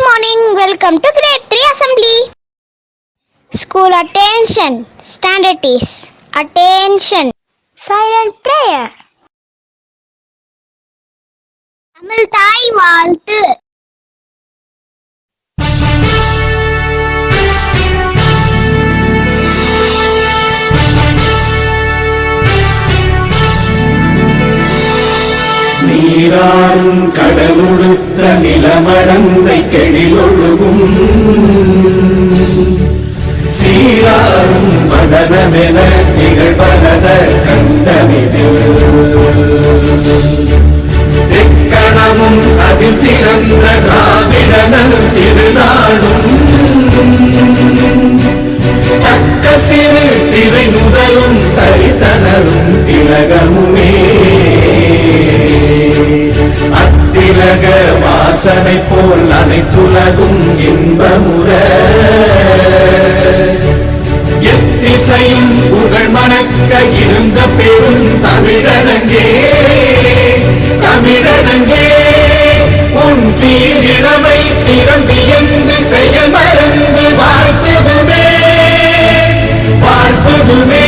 morning, welcome to Grade 3 Assembly. School attention, standard is attention. Silent prayer. Tamil தாய் வாழ்த்து. நீராறும் கடலுடுத்த நிலமடந்தை கெழிலொழுகும் சீராறும் வதனமென நிகழ்வத கண்டனிதில் எக்கணமும் அதில் சிறந்த திராவிடனல் திருநாடும் தக்க சிறு திரை முதலும் தரித்தனரும் திலகமுமே அத்திலக வாசனை போல் அனைத்துலகும் இன்பமுற எத்திசையும் புகழ் மணக்க இருந்த பெரும் தமிழனங்கே தமிழனங்கே உன் சீரிழமை திறம்பியந்து செயல் மறந்து வாழ்த்துதுமே வாழ்த்துதுமே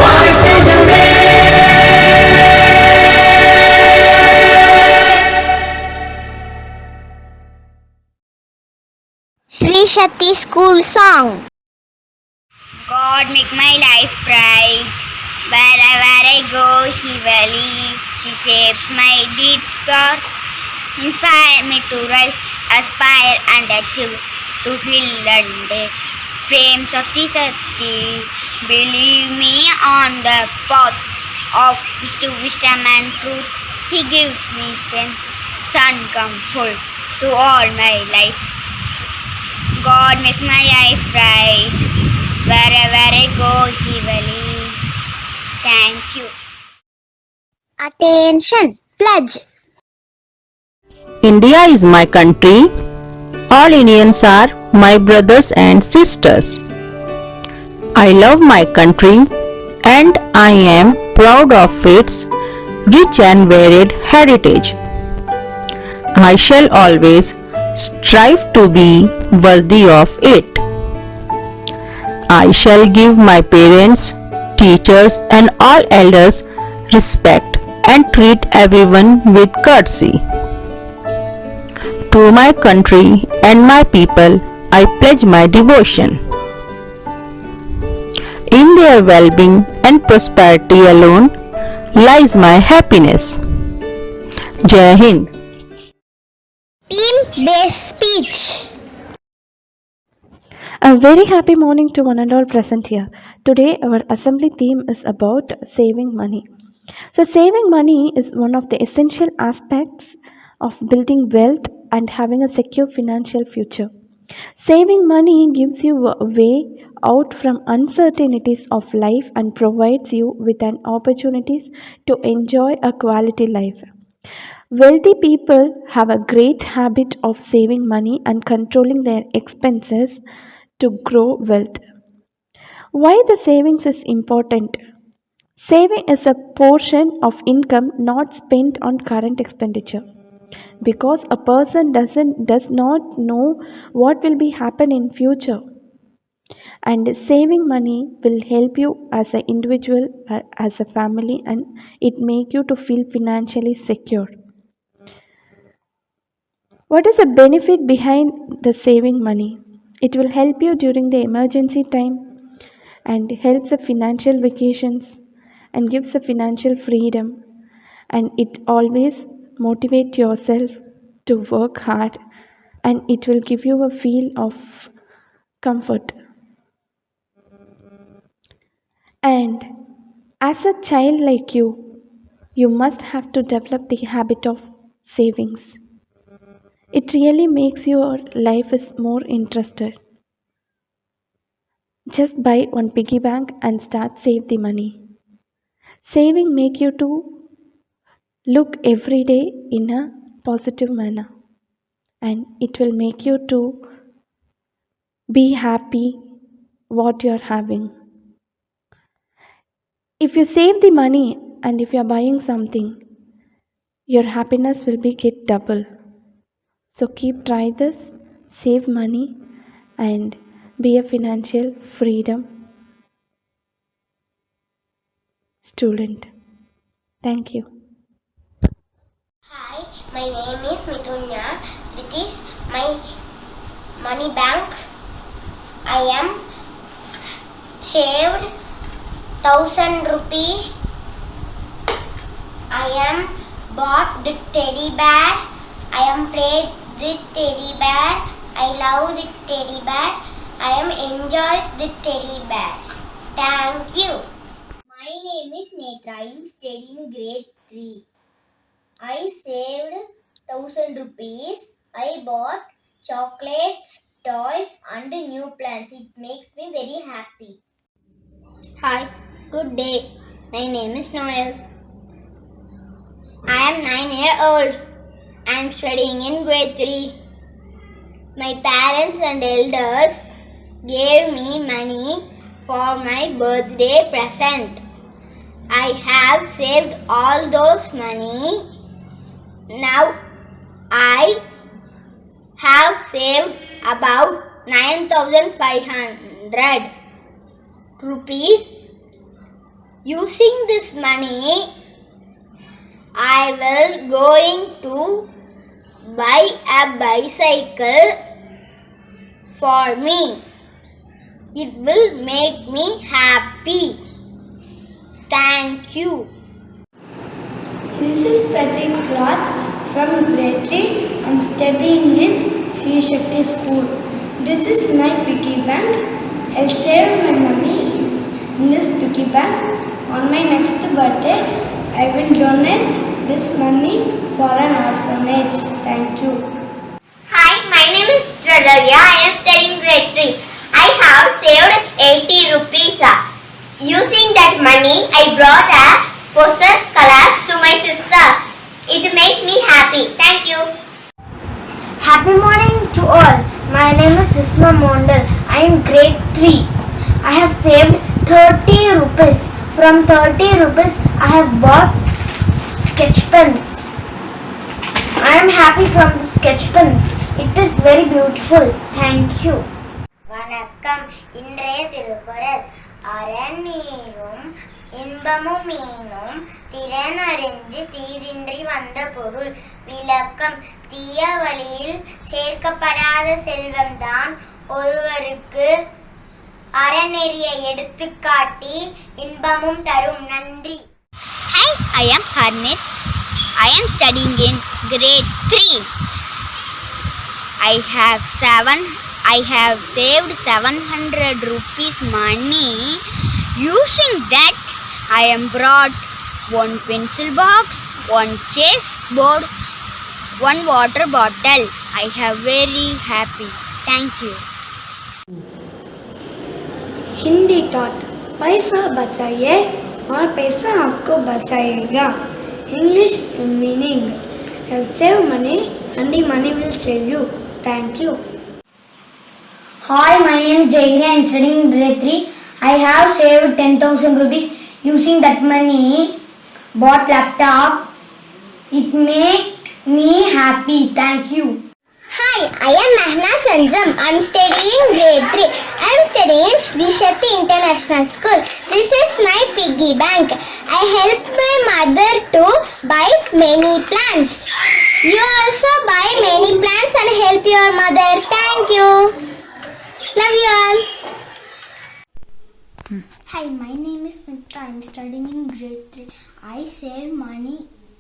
வாழ்த்துதுமே. Sri Shakti School Song. God make my life bright. Wherever I go, He will lead. He shapes my deeds pure. Inspire me to rise, aspire and achieve. To heal and frames of the Sati. Believe me on the path of wisdom and truth. He gives me strength. Sun come full to all my life. God make my life bright. Wherever I go, He will lead. Thank you. Attention, pledge. India is my country. All Indians are my brothers and sisters. I love my country and I am proud of its rich and varied heritage. I shall always strive to be worthy of it. I shall give my parents, teachers and all elders respect and treat everyone with courtesy. To my country and my people, I pledge my devotion. In their well-being and prosperity alone lies my happiness. Jai Hind. Team-based speech. A very happy morning to one and all present here. Today our assembly theme is about saving money. So saving money is one of the essential aspects of building wealth and having a secure financial future. Saving money gives you a way out from uncertainties of life and provides you with an opportunities to enjoy a quality life. Wealthy people have a great habit of saving money and controlling their expenses to grow wealth. Why the savings is important? Saving is a portion of income not spent on current expenditure. Because a person does not know what will be happen in future. And saving money will help you as an individual, as a family, and it make you to feel financially secure. What is the benefit behind the saving money? It will help you during the emergency time and helps the financial vacations and gives the financial freedom, and it always motivate yourself to work hard, and it will give you a feel of comfort. And as a child like you must have to develop the habit of savings. It really makes your life is more interested. Just buy one piggy bank and start save the money. Saving make you to look every day in a positive manner, and it will make you to be happy what you're having. If you save the money and if you're buying something, your happiness will be get double. So try this, save money, and be a financial freedom student. Thank you. Hi, my name is Mitunya. This is my money bank. I am saved 1,000 rupees. I am bought the teddy bear. I am played the teddy bear. I love the teddy bear. I am enjoyed the teddy bear. Thank you. My name is Netra. I am studying grade 3. I saved 1,000 rupees. I bought chocolates, toys, and new plants. It makes me very happy. Hi, good day. My name is Noel. I am 9 years old. I am studying in grade 3. My parents and elders gave me money for my birthday present. I have saved all those money. Now I have saved about 9,500 rupees. Using this money, I will going to buy a bicycle for me. It will make me happy. Thank you. This is Pratik Raj from grade 3. I'm studying in Sri Shakti School. This is my piggy bank. I'll save my money in this piggy bank. On my next birthday, I will donate this money for an orphanage. Thank you. Hi, my name is Radhavya. I am studying grade 3. I have saved 80 rupees. Using that money, I brought a poster colors to my sister. It makes me happy. Thank you. Happy morning to all. My name is Susma Mondal. I am grade 3. I have saved 30 rupees. From 30 rupees, I have bought sketch pens. I am happy from the sketch pens. It is very beautiful. Thank you. வணக்கம். இன்றைய திருக்குறள். அறநீரும் இன்பமும் மீனும் திறனறிந்து தீதின்றி வந்த பொருள். விளக்கம். தீய வழியில் சேர்க்கப்படாத செல்வம்தான் ஒருவருக்கு அறநெறியை எடுத்துக்காட்டி இன்பமும் தரும். நன்றி. Hi, I am Harnit. I am studying in grade 3. I have saved 700 rupees money. Using that, I am brought one pencil box, one chess board, one water bottle. I have very happy. Thank you. Hindi thought. पैसा बचाइए और पैसा आपको बचाएगा. English meaning. Save money and the money will save you. Thank you. Hi, my name is Jayri. I am studying in grade 3. I have saved 10,000 rupees. Using that money, bought laptop. It make me happy. Thank you. Hi, I am Mahna Sanjam. I am studying grade 3. I am studying in Sri Shakti International School. This is my piggy bank. I help my mother to buy many plants. You also buy many plants and help your mother. Thank you. Love you all. Hi, my name is Mitra. I am studying in grade 3. I save money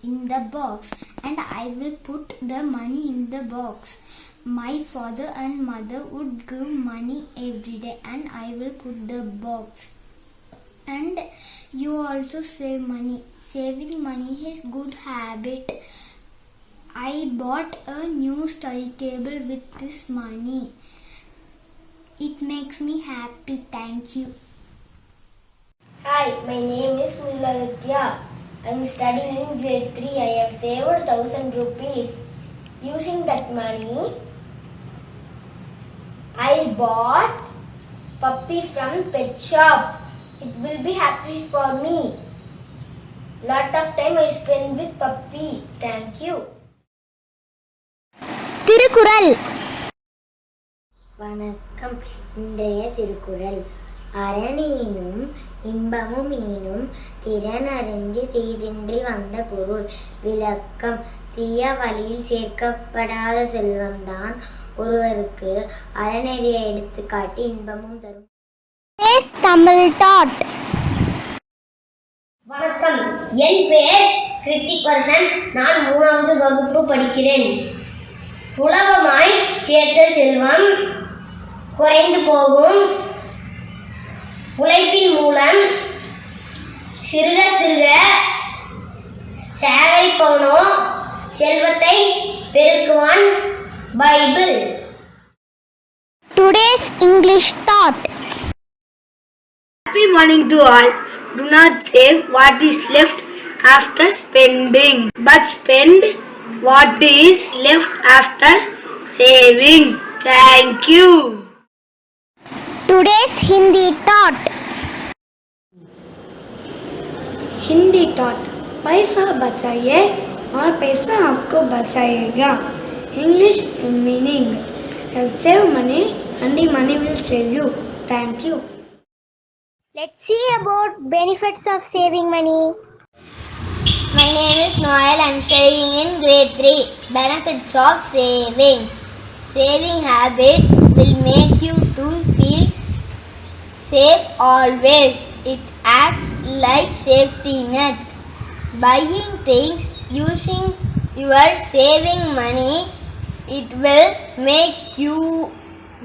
in the box and I will put the money in the box. My father and mother would give money every day and I will put the box. And you also save money. Saving money is good habit. I bought a new study table with this money. It makes me happy. Thank you. Hi, my name is Miladitya. I am studying in grade 3. I have saved 1,000 rupees. Using that money, I bought puppy from pet shop. It will be happy for me. Lot of time I spend with puppy. Thank you. Thirukkural. வணக்கம். இன்றைய திருக்குறள். அரணீனும் இன்பமும் ஈனும் திறனறிஞ்சு தீதின்றி வந்த பொருள். விளக்கம். தீய வழியில் சேர்க்கப்படாத செல்வம்தான் ஒருவருக்கு அறநெறியை எடுத்துக்காட்டி இன்பமும் தரும். தமிழ் டாட். வணக்கம், என் பெயர் கிருத்திகரசன். நான் 3வது வகுப்பு படிக்கிறேன். உலகமாய் சேர்த்த செல்வம் குறைந்து போகும். உழைப்பின் மூலம் சிறுக சிறுக சேகரிப்பவனோ செல்வத்தை பெருக்குவான். Bible. Today's English thought. Happy morning to all. Do not save what is left after spending, but spend what is left after saving. Thank you. Today's Hindi thought. Hindi thought. पैसा बचाइए और पैसा आपको बचाएगा. English meaning. Save money and the money will save you. Thank you. Let's see about benefits of saving money. My name is Noel. I am studying in grade 3. Benefits of savings. Saving habit will make you to feel safe always. It acts like safety net. Buying things using your saving money, it will make you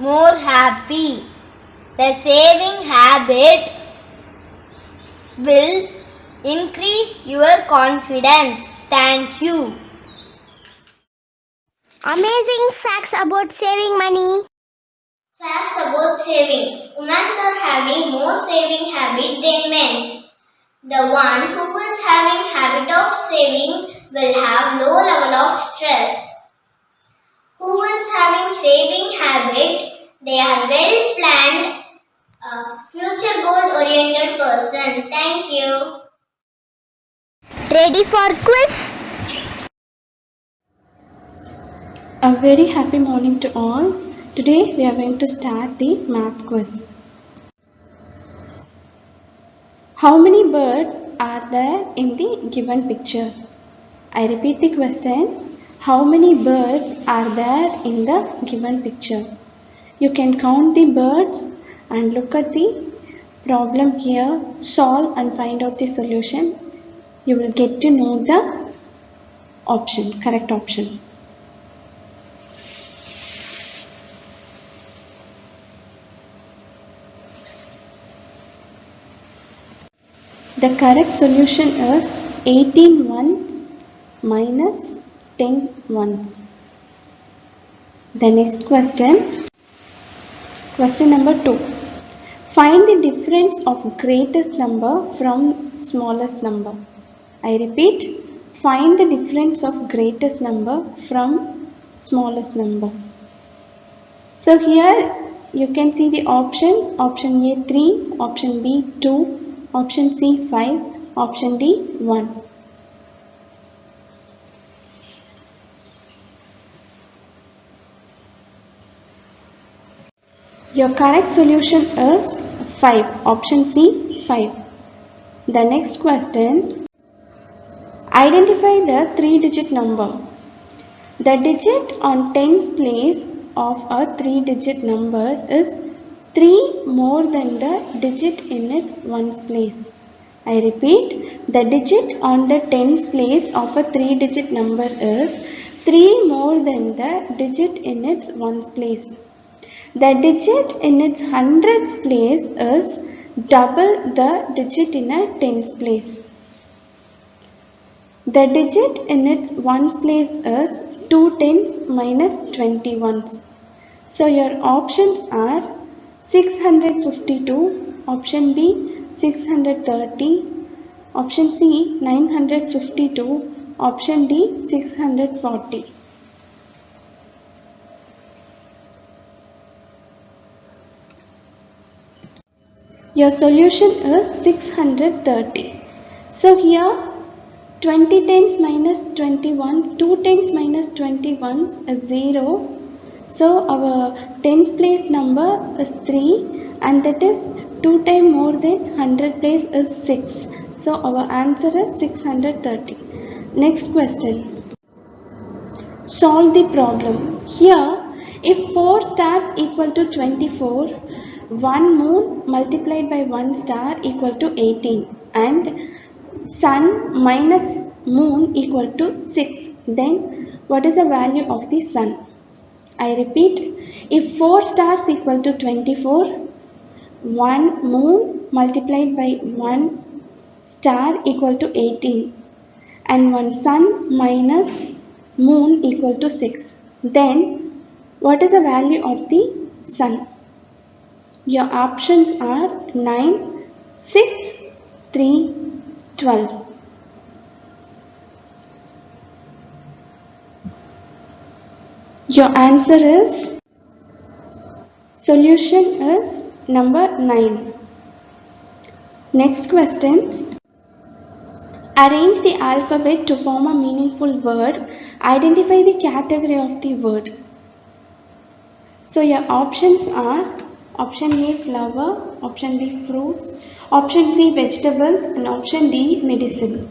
more happy. The saving habit will increase your confidence. Thank you. Amazing facts about saving money. Facts about savings. Women are having more saving habit than men. The one who is having habit of saving will have low level of stress. Who is having saving habit, they are well planned, future goal oriented person. Thank you. Ready for quiz? A very happy morning to all. Today we are going to start the math quiz. How many birds are there in the given picture? I repeat the question. How many birds are there in the given picture? You can count the birds and look at the problem here, solve and find out the solution. You will get to know the option, correct option. The correct solution is 18 ones minus 10 ones. The next question. Question number 2. Find the difference of greatest number from smallest number. I repeat. Find the difference of greatest number from smallest number. So here you can see the options. Option A 3, option B 2, option C 5, option D 1. Your correct solution is 5. Option C 5. The next question. Identify the 3-digit number. The digit on tens place of a 3-digit number is 3 more than the digit in its ones place. I repeat, the digit on the tens place of a 3-digit number is 3 more than the digit in its ones place. The digit in its hundreds place is double the digit in a tens place. The digit in its ones place is 2 tens minus 20 ones. So your options are 652, option B 630, option C 952, option D 640. Your solution is 630. So here 20 tens minus 21, 2 tens minus 21 is 0. So our tens place number is 3, and that is 2 times more than 100 place is 6. So our answer is 630. Next question. Solve the problem. Here, if 4 stars equal to 24, 1 moon multiplied by 1 star equal to 18, and sun minus moon equal to 6, then what is the value of the sun? I repeat, if 4 stars equal to 24, 1 moon multiplied by 1 star equal to 18, and 1 sun minus moon equal to 6, then what is the value of the sun? Your options are 9, 6, 3, 12. Your answer is, solution is number 9. Next question. Arrange the alphabet to form a meaningful word. Identify the category of the word. So your options are option A flower, option B fruits, option C vegetables, and option D medicine.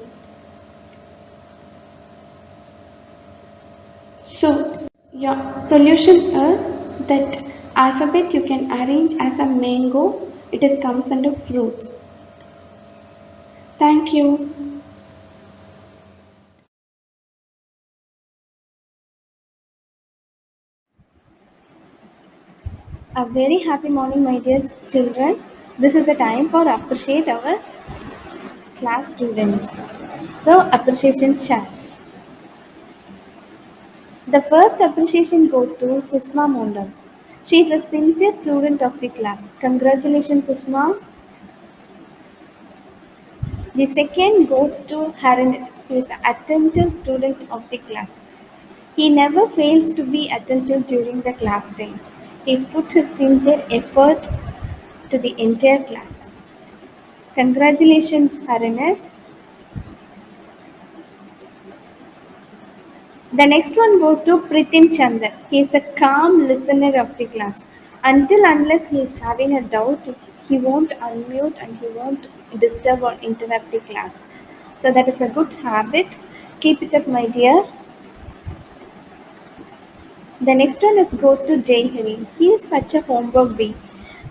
So your solution is that alphabet you can arrange as a mango. It is comes under fruits. Thank you. A very happy morning, my dear children. This is a time for appreciate our class students. So appreciation chat. The first appreciation goes to Susma Mondal. She is a sincere student of the class. Congratulations, Susma. The second goes to Harinit, who is an attentive student of the class. He never fails to be attentive during the class time. He's put his sincere effort to the entire class. Congratulations, Harinit. The next one goes to Pritim Chandar. He is a calm listener of the class. Unless he is having a doubt, he won't unmute and he won't disturb or interrupt the class. So that is a good habit. Keep it up, my dear. The next one goes to Jay Hari. He is such a homework bee.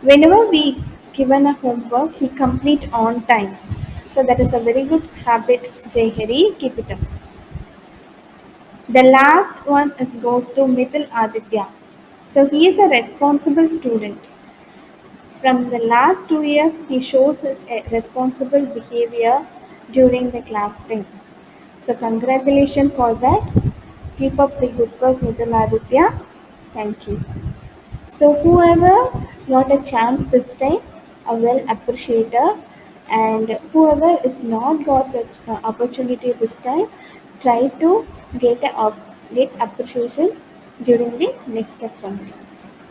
Whenever we given a homework, he complete on time. So that is a very good habit, Jay Hari. Keep it up. The last one goes to Mithil Aditya. So he is a responsible student. From the last 2 years, he shows his responsible behavior during the class time. So congratulations for that. Keep up the good work, Mithil Aditya. Thank you. So whoever got a chance this time, a well appreciator, and whoever is not got the opportunity this time, try to get appreciation during the next assembly.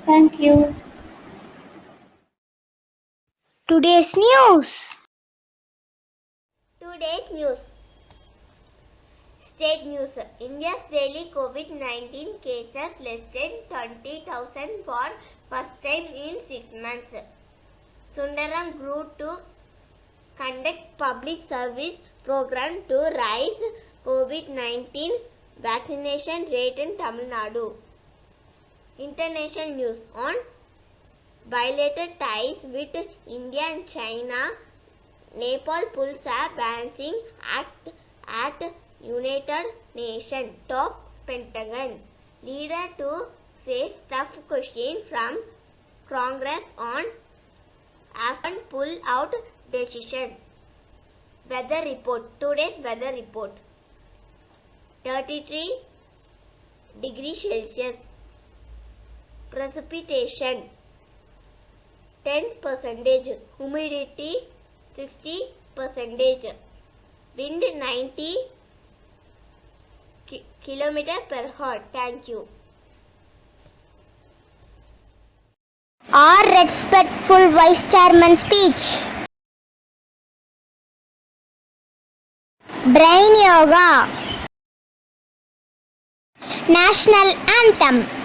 Thank you. Today's news. Today's news. State news. India's daily COVID-19 cases less than 20,000 for first time in 6 months. Sundaram grew to conduct public service program to rise COVID-19 vaccination rate in Tamil Nadu. International news on bilateral ties with India and China. Nepal pulls a balancing act at United Nations top Pentagon. Leader to face tough question from Congress on Afghan pull-out decision. Weather report. Today's weather report. 33 degrees Celsius. Precipitation 10%. Humidity 60%. Wind 90 km/h. Thank you. Our respectful Vice Chairman speech. Brain yoga. National anthem.